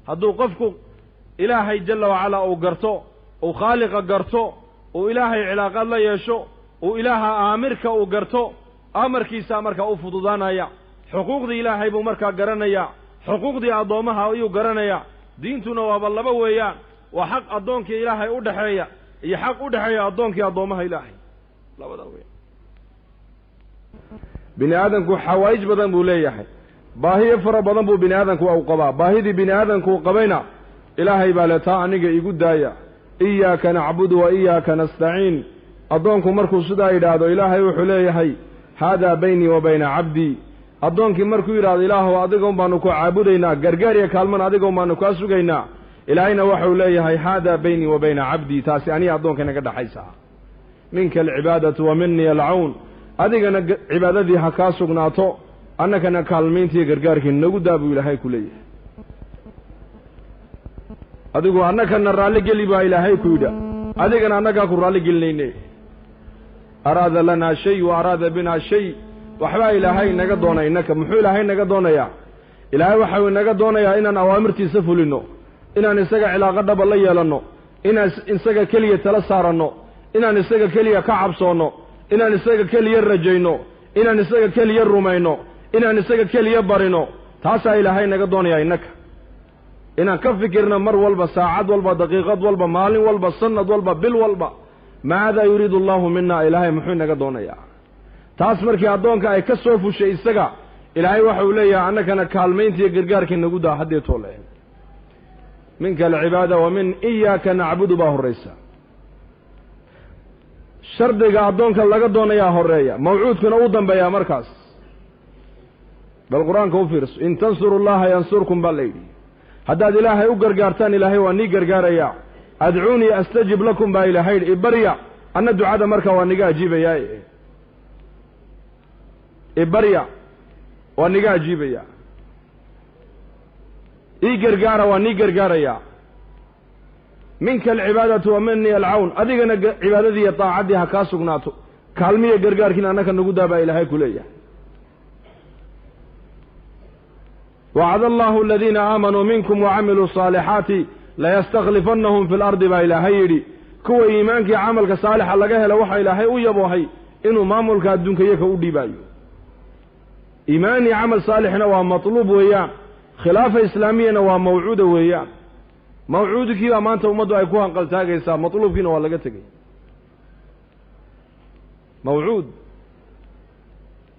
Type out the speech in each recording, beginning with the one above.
hadduu qofku ilaahay jalla wacalaa uu garto uu khaaliqa garto uu ilaahay cilaaqaad la yeesho uu ilaaha aamirka uu garto amarkiisa markaa u fududaanaya xuquuqdii ilaahay buu markaa garanaya xuquuqdii addoommaha ayuu garanaya diintuna waaba laba weeyaan waa xaq addoonkii ilaahay u dhaxeeya iyo xaq u dhaxeeya addoonkii addoommaha ilaahay labada weeyaan bini aadamku xawaa'ij badan buu leeyahay baahiyo fara badan buu bini aadamku u qabaa baahidii bini aadamku qabayna ilaahay baa leetaa aniga igu daaya iyaaka nacbudu wa iyaaka nastaciin addoonku markuu sidaa yidhaahdo ilaahay wuxuu leeyahay haadaa baynii wa bayna cabdii addoonkii markuu yidhaahdo ilaahow adigoon baanu ku caabudaynaa gargaar iyo kaalmana adigoon baanu kaa sugaynaa ilaahayna waxau leeyahay haadaa baynii wa bayna cabdii taasi aniga addoonka inaga dhaxaysa minka alcibaadatu wa minii alcawn adigana cibaadadii ha kaa sugnaato annagana kaalmayntiiyo gargaarkii nagu daa buu ilaahay ku leeyahay adigu annagana raalli geli baa ilaahay ku yidha adigana annagaa ku raalli gelinayne araada lanaa shay wa araada binaa shay waxbaa ilaahay naga doonay innaka muxuu ilaahay naga doonayaa ilaahay waxau inaga doonayaa inaan awaamirtiisa fulinno inaan isaga cilaaqo dhaba la yeelanno inaan isaga keliya tala saaranno inaan isaga keliya ka cabsoonno inaan isaga keliya rajayno inaan isaga keliya rumayno inaan isaga keliya barino taasaa ilaahay naga doonayaa innaka inaan ka fikirno mar walba saacad walba daqiiqad walba maalin walba sanad walba bil walba maadaa yuriidu allahu mina ilaahay muxuu inaga doonayaa taas markii addoonka ay ka soo fushay isaga ilaahay waxau leeyahay annagana kaalmayntiiyo gargaarkii nagu daa haddii toole minka alcibaada wa min iyaaka nacbudu baa horraysa shardiga addoonka laga doonayaa horreeya mawcuudkuna u dambeeyaa markaas bal qur-aanka u fiirso in tansuru llaha yansurkum baa layidhi haddaad ilaahay u gargaartaan ilaahay waa nii gargaarayaa adcuunii astajib lakum baa ilaahay yidhi ibarya anna ducada markaa waa niga ajiibayaa ibarya waa niga ajiibayaa ii gargaara waa nii gargaarayaa minka alcibaadatu wa minii alcawn adigana cibaadadii iyo daacaddii ha kaa sugnaato kaalmiya gargaarkiina annaka nagu daa baa ilaahay ku leeyahay wacada allahu aladiina aamanuu minkum wacamiluu saalixaati layastakhlifannahum fi lardi baa ilaahay yidhi kuwa iimaankii camalka saalixa laga helo waxaa ilaahay u yaboohay inuu maamulka adduunka iyaka u dhiibaayo iimaan iyo camal saalixna waa matluub weeyaan khilaafa islaamiyana waa mawcuuda weeyaan mawcuudkii baa maanta ummaddu ay ku hanqaltaagaysaa matluubkiina waa laga tegay mawcuud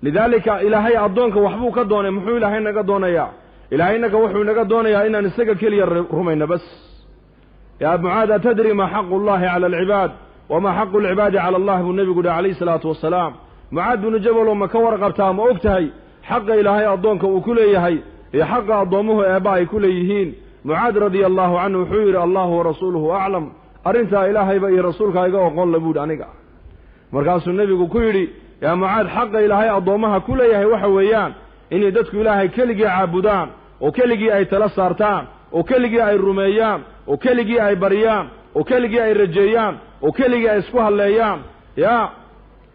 lidaalika ilaahay addoonka waxbuu ka doonay muxuu ilaahay naga doonayaa ilaahay inaga wuxuu naga doonayaa inaan isaga keliya rumayno bas yaa mucaad atadri maa xaqu llahi cala alcibaad wamaa xaqu alcibaadi cala allah buu nebigu yihi calayhi salaatu wasalaam mucaad binu jabalow ma ka warqabtaa ma og tahay xaqa ilaahay addoonka uu ku leeyahay iyo xaqa addoommuhu eebba ay ku leeyihiin mucaad radia allahu canhu wuxuu yidhi allahu warasuuluhu aclam arrintaa ilaahayba iyo rasuulkaa iga oqon la buudhi aniga markaasuu nebigu ku yidhi yaa mucaad xaqa ilaahay addoommaha ku leeyahay waxa weeyaan inay dadku ilaahay keligii caabudaan oo keligii ay tala saartaan oo keligii ay rumeeyaan oo keligii ay baryaan oo keligii ay rajeeyaan oo keligii ay isku halleeyaan yaa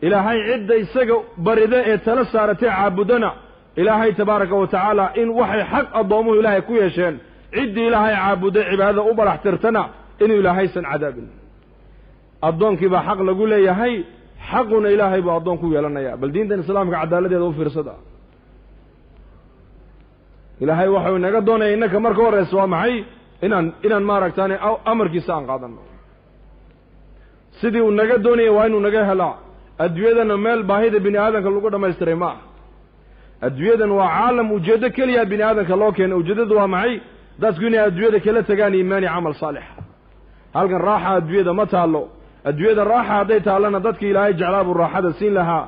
ilaahay cidda isaga barida ee tala saaratay caabudana ilaahay tabaaraka wa tacaala in waxay xaq addoommuhu ilaahay ku yeesheen ciddii ilaahay caabuday cibaadada u barax tirtana inuu ilaahaysan cadaabin addoonkii baa xaq lagu leeyahay xaquna ilaahay buu addoon ku yeelanayaa bal diintan islaamka cadaaladeeda u fiirsada ilaahay waxau inaga doonaya innaka marka horreysa waa maxay inaan maaragtaane amarkiisa aan qaadanno sidii uu naga doonaya waa inuu naga helaa adduunyadana meel baahida bini aadamka lagu dhammaystiray ma aha adduunyadan waa caalam ujeeddo keliya bini aadamka loo keenay ujeeddadu waa maxay dadku inay adduunyada kala tagaan iimaani camal saalix halkan raaxa adduunyada ma taallo adduunyada raaxa hadday taallana dadkii ilaahay jeclaa buu raaxada siin lahaa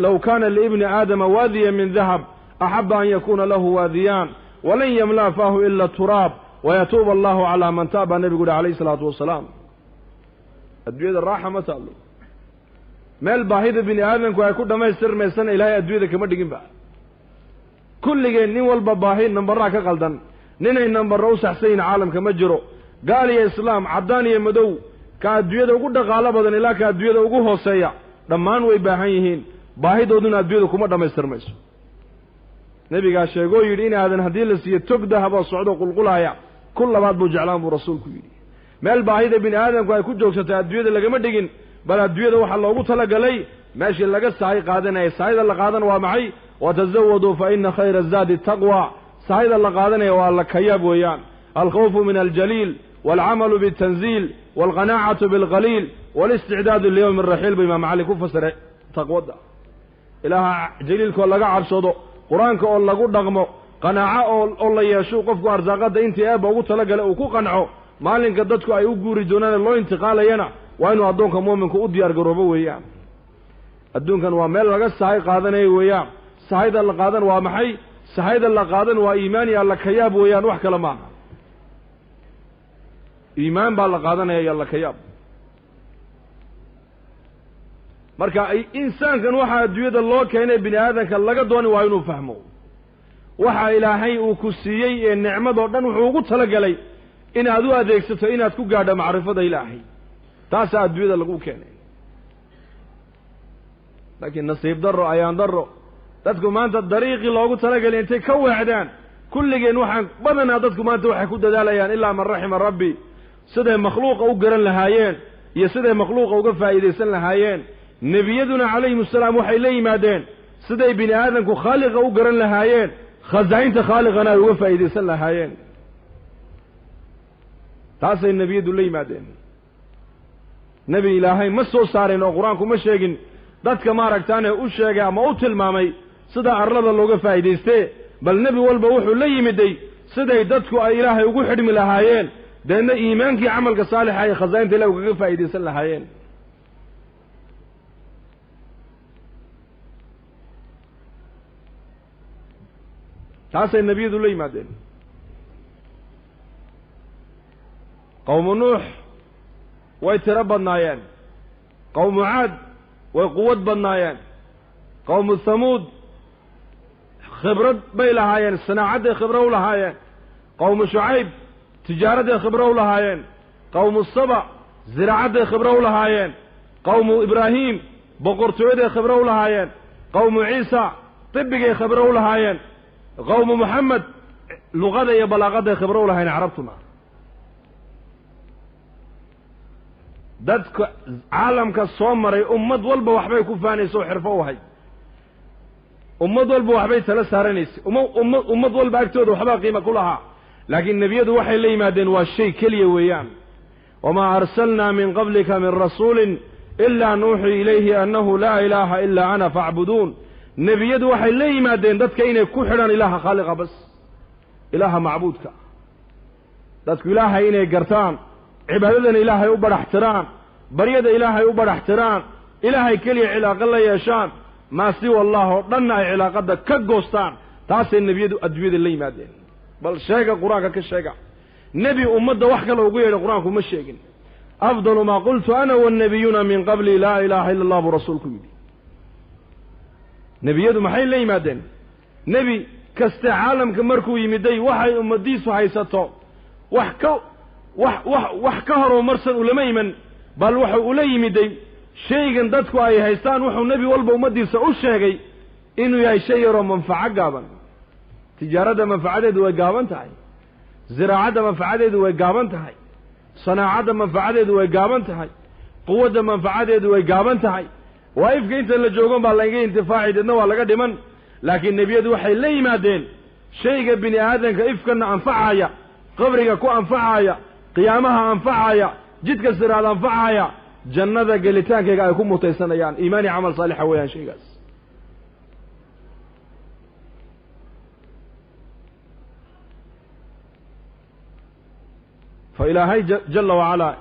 low kaana liibni aadama waadiya min dahab axaba an yakuuna lahu waadiyaan walan yamlaa faahu ila turaab wayatuuba allahu calaa man taaba nebigu uhi calayhi salaatu wasalaam adduunyada raaxa ma taallo meel baahida bini aadamku ay ku dhammaystirmaysana ilaahay adduunyada kama dhiginba kulligeen nin walba baahi nambarraa ka qaldan ninay nambarra u saxsayin caalamka ma jiro gaal iyo islaam caddaan iyo madow ka adduunyada ugu dhaqaalo badan ilaa ka adduunyada ugu hooseeya dhammaan way baahan yihiin baahidooduna adduunyada kuma dhammaystirmayso nebigaa sheegoo yidhi inaadan haddii la siiyo tog dahaba socdo qulqulaaya kun labaad buu jeclaan buu rasuulku yidhi meel baahida bini aadamku ay ku joogsatay adduunyada lagama dhigin bal adduunyada waxaa loogu talagalay meeshii laga sahay qaadanaya sahayda la qaadan waa maxay watazawaduu fa ina khayra azaadi taqwa sahayda la qaadanaya waa la kayaab weeyaan alkhawfu min aljaliil waalcamalu bitanziil waalqanaacatu bilqaliil walisticdaadu liyowmi raxiil bu imaam cali ku fasiray taqwada ilaaha jaliilkoo laga cabsado qur-aanka oo lagu dhaqmo qanaaco oo la yeesho qofku arsaaqada intii eebba ugu talagalay uu ku qanco maalinka dadku ay u guuri doonaan loo intiqaalayana waa inuu addoonka mu'minku u diyaar garoobo weeyaan adduunkan waa meel laga sahay qaadanayo weeyaan sahayda la qaadan waa maxay sahayda la qaadan waa iimaan iyo alla kayaab weeyaan wax kale maaha iimaan baa la qaadanaya iyo alla kayaab marka insaankan waxaa adduunyada loo keenay bini aadanka laga dooni waa inuu fahmo waxa ilaahay uu ku siiyey ee nicmadoo dhan wuxuu ugu talagalay inaad u adeegsato inaad ku gaadho macrifada ilaahay taasaa adduunyada lagu keenay laakiin nasiib darro ayaan darro dadku maanta dariiqii loogu talagalay intay ka weecdaan kulligeen waxaan badanaa dadku maanta waxay ku dadaalayaan ilaa man raxima rabbi siday makhluuqa u garan lahaayeen iyo siday makhluuqa uga faa'iidaysan lahaayeen nebiyaduna calayhim assalaam waxay la yimaadeen siday bini aadamku khaaliqa u garan lahaayeen khasaa'inta khaaliqana ay uga faa'iidaysan lahaayeen taasay nebiyadu la yimaadeen nebi ilaahay ma soo saareen oo qur-aanku ma sheegin dadka maaragtaane u sheegay ama u tilmaamay sida arlada looga faa'iidaystee bal nebi walba wuxuu la yimiday siday dadku ay ilaahay ugu xidhmi lahaayeen deedna iimaankii camalka saalixa ay khasaa'inta ilahi ugaga faa'iidaysan lahaayeen taasay nebiyadu la yimaadeen qowmu nuux way tiro badnaayeen qowmu caad way quwad badnaayeen qowmu hamuud khibrad bay lahaayeen sanaacadday khibro u lahaayeen qowmu shucayb tijaaradday khibro u lahaayeen qowmu saba ziraacadday khibro u lahaayeen qowmu ibraahiim boqortooyaday khibro u lahaayeen qowmu ciisa tibigay khibro u lahaayeen qowmu moxamed luqada iyo balaaqadday khibro u lahaayeen carabtuna dadka caalamka soo maray ummad walba waxbay ku faanaysa oo xirfo u ahay ummad walba waxbay tala saaranaysay ummad walba agtooda waxbaa qiimo ku lahaa laakiin nebiyadu waxay la yimaadeen waa shay keliya weeyaan wamaa arsalnaa min qablika min rasuulin ilaa nuuxii ilayhi annahu laa ilaaha ilaa ana facbuduun nebiyadu waxay la yimaadeen dadka inay ku xidhaan ilaaha khaaliqa bas ilaaha macbuudka dadku ilaahay inay gartaan cibaadadana ilaahay u badhaxtiraan baryada ilaahay u badhaxtiraan ilaahay keliya cilaaqo la yeeshaan maa siwa allah oo dhanna ay cilaaqada ka goostaan taasay nebiyadu adduunyada la yimaadeen bal sheega qur-aanka ka sheega nebi ummadda wax kale ugu yeedhay qur-aanku ma sheegin afdalu maa qultu ana wannabiyuuna min qabli laa ilaaha illa allah buu rasuulku yidhi nebiyadu maxay la yimaadeen nebi kaste caalamka markuu yimiday waxay ummadiisu haysato wax ka horumarsan ulama iman bal wuxuu ula yimiday shaygan dadku ay haystaan wuxuu nebi walba ummaddiisa u sheegay inuu yahay shay yaroo manfaco gaaban tijaaradda manfacadeedu way gaaban tahay ziraacadda manfacadeedu way gaaban tahay sanaacadda manfacadeedu way gaaban tahay quwadda manfacadeedu way gaaban tahay waa ifka inta la joogon baa laga intifaaci deedna waa laga dhiman laakiin nebiyadu waxay la yimaadeen shayga bini aadanka ifkana anfacaya qabriga ku anfacaya qiyaamaha anfacaya jidka siraad anfacaya jannada gelitaankayga ay ku mutaysanayaan iimaan iyo camal saalixa weeyaan shaygaas fa ilaahay jalla wacalaa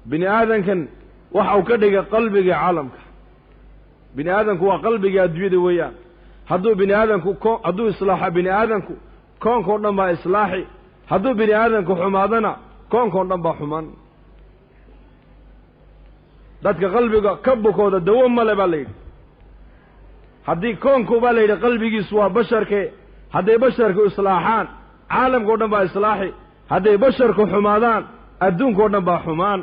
bini aadankan waxa uu ka dhigay qalbiga caalamka bini aadanku waa qalbiga adduunyada weeyaan hadduu bini aadanku hadduu islaaxa bini aadanku koonkao dhan baa islaaxi hadduu bini aadanku xumaadana koonkao dhan baa xumaan dadka qalbiga ka bukooda dawo male baa la yidhi haddii koonku baa la yidhi qalbigiisu waa basharke hadday basharku islaaxaan caalamkao dhan baa islaaxi hadday basharku xumaadaan adduunkao dhan baa xumaan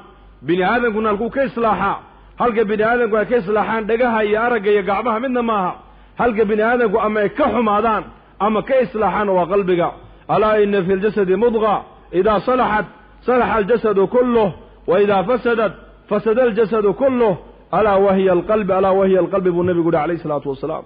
bini aadankuna halkuu ka islaaxaa halka bini aadanku ay ka islaaxaan dhagaha iyo aragga iyo gacmaha midna maaha halka bini aadanku ama ay ka xumaadaan أما كإصلاحان وقلبك ألا إن في الجسد مضغة إذا صلحت صلح الجسد كله وإذا فسدت فسد الجسد كله ألا وهي القلب ألا وهي القلب بالنبي قول عليه الصلاة والسلام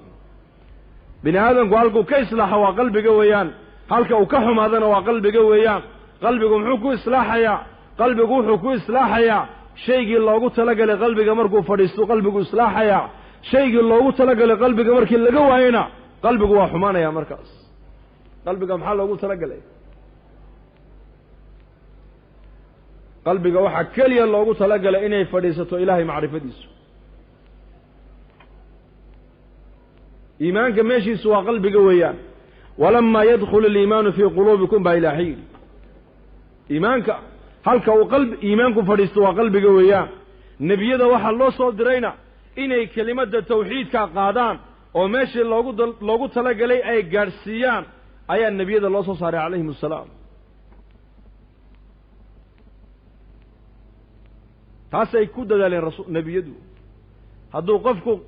بني آدم قالكو كإصلاح وقلبك ويان هلك وكحم هذا وقلبك ويان قلبك محوكو إصلاحيا قلبك وحوكو إصلاحيا شيء الله قلت لك لقلبك مركو فريستو قلبك إصلاحيا شيء الله قلت لك لقلبك مركي لقوا هنا قلبك وحمانا يا مركز قلبك محال الله قلت لك لي قلبك وحا كليا الله قلت لك لإنه فريستو إلهي معرفة ديسو إيمانك ماشي سوى قلبك ويان ولما يدخل الإيمان في قلوبكم بإلهي إيمانك هلك وقلب إيمانك فريستو قلبك ويان نبي ذا وحا الله صوت درينا إنه كلمة التوحيد كقادان وماشي لوغو تلقى لي أي قارسيان أي النبي ذا الله صلى عليهم السلام تاسا يكود ذا الرسول نبي ذو هدو قفكم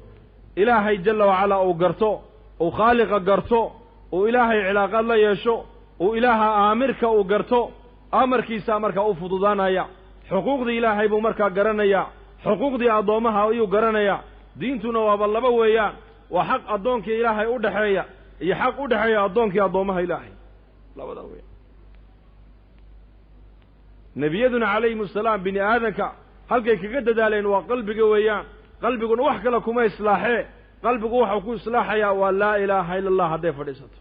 إلهي جل وعلا أو قرتو أو خالق قرتو وإلهي علاقة الله يشو وإله آمرك أو قرتو أمرك يسامرك أو فضودانا يا حقوق دي إلهي بمركا قرنا يا حقوق دي أضومها أيو قرنا يا دينتنا وابالله ويان وحق أضونك إلهي أدحيا يحق أدحيا أضونك أضومها إلهي لا ولا ويان نبينا عليه السلام بني آذنك هل كي قد دالين وقلبك ويان قلبك وحك لكم إصلاحي قلبك وحكو إصلاحي ولا إله إلا الله هذا فريسته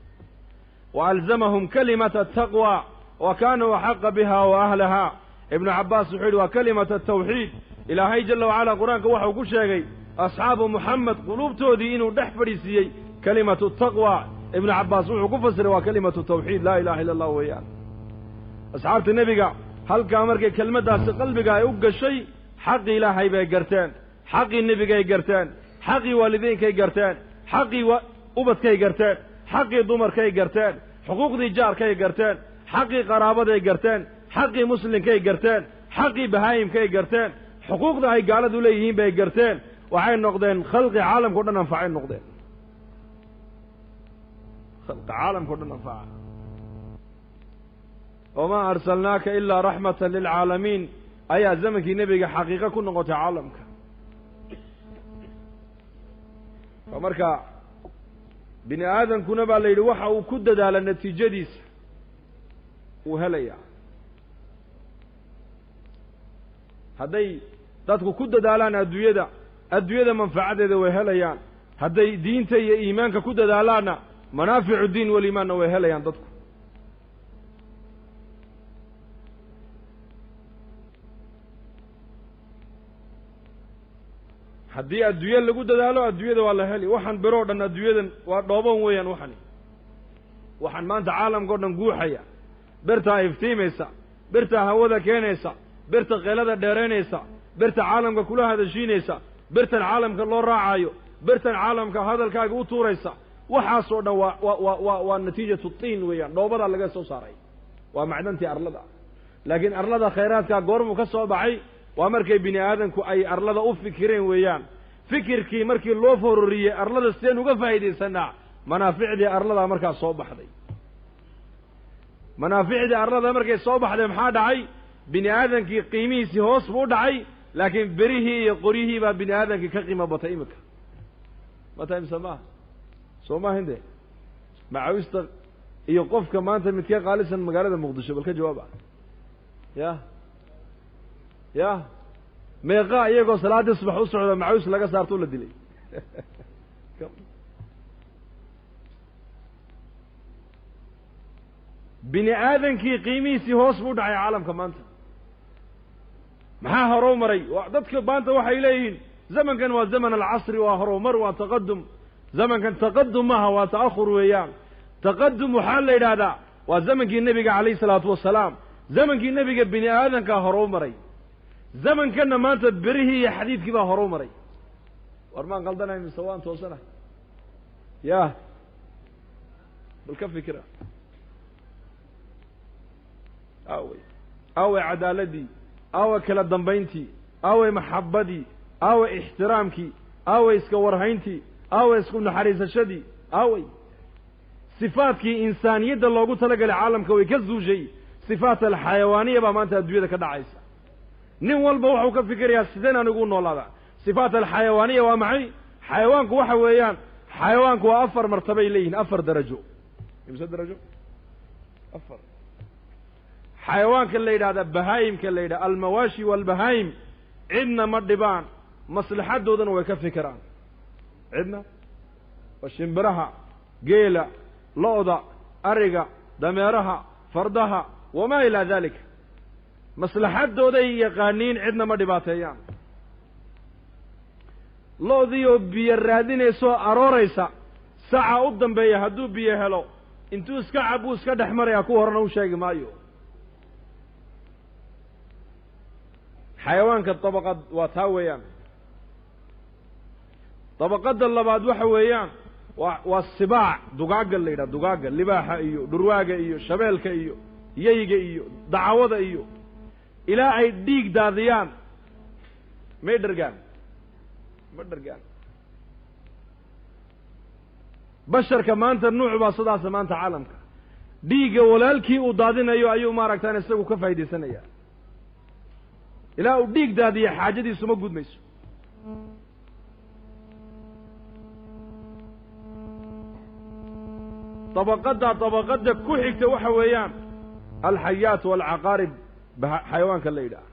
وألزمهم كلمة التقوى وكانوا حق بها وأهلها ابن عباس يقول وكلمة التوحيد إلهي جل وعلا قرآنك وحكو شيء أصحاب محمد قلوب تودين ودح فريسيي كلمة التقوى ابن عباس وحكو فسر وكلمة التوحيد لا إله إلا الله ويان أصحاب النبي هل كامرك كلمة داس قلبك يبقى شيء حق إلهي بيقرتين حق النبي يقرتين حق والدين يقرتين حق أبت يقرتين حق ضمر يقرتين حقوق دي جار يقرتين حق قرابة يقرتين حق مسلم يقرتين حق بهايم يقرتين حقوق ده قالوا دوليين بيقرتين وعين نقدين خلق عالم كلنا ننفعين نقدين خلق عالم كلنا ننفع وما أرسلناك إلا رحمة للعالمين أي زمك نبي حقيقة كنا قوت عالمك فمركا بني آدم كنا بالليل وحا وكدد على النتيجة ديس وهليا هدي تدخل كدد على الدوية منفعة ده وهليا هدي دينتي إيمانك كدد على منافع الدين والإيمان وهليا تدخل haddii adduunya lagu dadaalo adduunyada waa la heli waxaan biroo dhan adduunyadan waa dhooban weeyaan waxaan maanta caalamka oo dhan guuxaya birtaa iftiimaysa birtaa hawada keenaysa birta qeylada dheeraynaysa birta caalamka kula hadashiinaysa birtan caalamka loo raacayo birtan caalamka hadalkaaga u tuuraysa waxaas oo dhan waa natiijatu tiin weeyaan dhoobada laga soo saaray waa macdantii arlada laakiin arlada khayraadka goormu ka soo baxay waa markay bini aadanku ay arlada u fikireen weeyaan fikirkii markii loo fororiyay arlada sideen uga faa'iideysanaa manaaficdii arlada markaa soo baxday manaaficdii arlada markay soo baxday maxaa dhacay bini aadankii qiimihiisii hoos buu dhacay laakiin berihii iyo qoryihii baa bini aadankii ka qiimo batay imika mata imsamaa soo ma hinde macawista iyo qofka maanta midka qaalisan magaalada muqdisho bal ka jawaaba ya meeqa iyagoo salaadii subax u socda macawis laga saarto la dilay bini aadankii qiimihiisii hoos buu dhacay caalamka maanta maxaa horow maray dadka maanta waxay leeyihiin zamankan waa zaman alcasri waa horumar waa taqadum zamankan taqadum maaha waa ta'akhur weeyaan taqadum waxaa la yidhaahdaa waa zamankii nebiga calayhi salaatu wasalaam zamankii nebiga bini aadankaa horow maray zamankana maanta berihii iyo xadiidkii baa horow maray war maan qaldanahay mise waan toosanahay ya bal ka fikira awey cadaaladii awey kala dambayntii awey maxabadii awey ixtiraamkii awey iska warhayntii awey isku naxariisashadii awey sifaadkii insaaniyadda loogu talagalay caalamka way ka zuushay sifaat alxayawaaniya baa maanta adduunyada ka dhacaysa nin walba wuxuu ka fikirayaa sideen anigu u noolaadaa sifaat alxayawaaniya waa maxay xayawaanku waxa weeyaan xayawaanku waa 4 martabay leeyihiin 4 darajo imse darajo 4 xayawaanka la yidhaahda bahaayimka la yidhaha almawaashi waalbahaayim cidna ma dhibaan maslaxadoodana way ka fikiraan cidna waa shimbiraha geela lo'da ariga dameeraha fardaha wamaa ilaa dalik maslaxadooday yaqaaniin cidna ma dhibaateeyaan lo'dii oo biyo raadinaysoo arooraysa saca u dambeeya hadduu biyo helo intuu iska cabuu iska dhex marayaa kuwa horena u sheegi maayo xayawaanka dabaqad waa taa weeyaan dabaqadda labaad waxa weeyaan waa sibaac dugaagga la yidhaha dugaagga libaaxa iyo dhurwaaga iyo shabeelka iyo yeyga iyo dacwada iyo ilaa ay dhiig daadiyaan may dhargaan ma dhargaan basharka maanta nuuc baa sidaasa maanta caalamka dhiigga walaalkii uu daadinayo ayuu maaragtaan isagu ka faa'iidaysanaya ilaa uu dhiig daadiya xaajadiisu ma gudmayso dabaqadda ku xigta waxa weeyaan alxayaat waalcaqaarib xayawaanka la yidhaah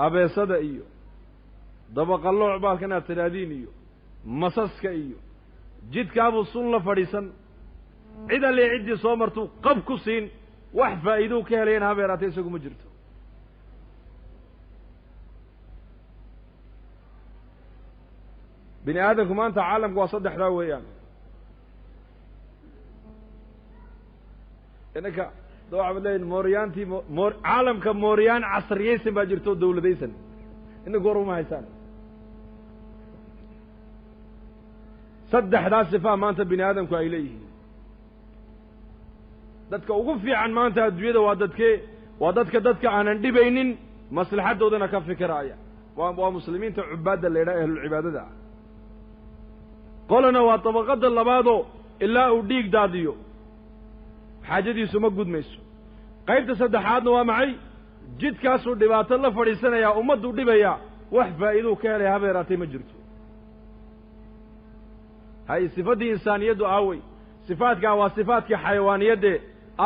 abeesada iyo dabaqalooc baalka inaad tidhaahdiin iyo masaska iyo jidkaabuu sun la fadhiisan cid alle ciddii soo martuu qab ku siin wax faa'iiduu ka helayan habeeraatay isagu ma jirto bini aadamku maanta caalamku waa 3daa weeyaan inaka waxaad leeyihin mooryaantii caalamka mooryaan casriyaysan baa jirto oo dawladaysan inaku war uma haysaan 3daa sifaa maanta bini aadamku ay leeyihiin dadka ugu fiican maanta adduunyada waa dadka aanan dhibaynin maslaxadoodana ka fikiraaya waa muslimiinta cubaadda la yidhaha ahlulcibaadada ah qolana waa dabaqadda labaadoo ilaa uu dhiig daadiyo xaajadiisu ma gudmayso qaybta saddexaadna waa maxay jidkaasuu dhibaato la fadhiisanayaa ummadduu dhibayaa wax faa'iiduu ka helaya habeeraatay ma jirto hay sifaddii insaaniyaddu aawey sifaadkaa waa sifaadkii xayawaaniyadde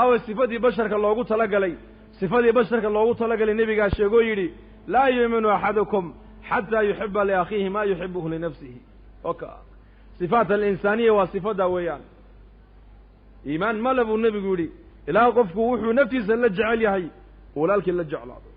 aawey sifadii basharka loogu talagalay sifadii basharka loogu talagalay nebigaa sheegoo yidhi laa yu'minu axadukum xataa yuxiba liakhiihi maa yuxibuhu linafsihi oka sifaat alinsaaniya waa sifaddaa weeyaan iimaan male buu nebigu yidhi ilaa qofku wuxuu naftiisa la jecel yahay walaalkii la jeclaado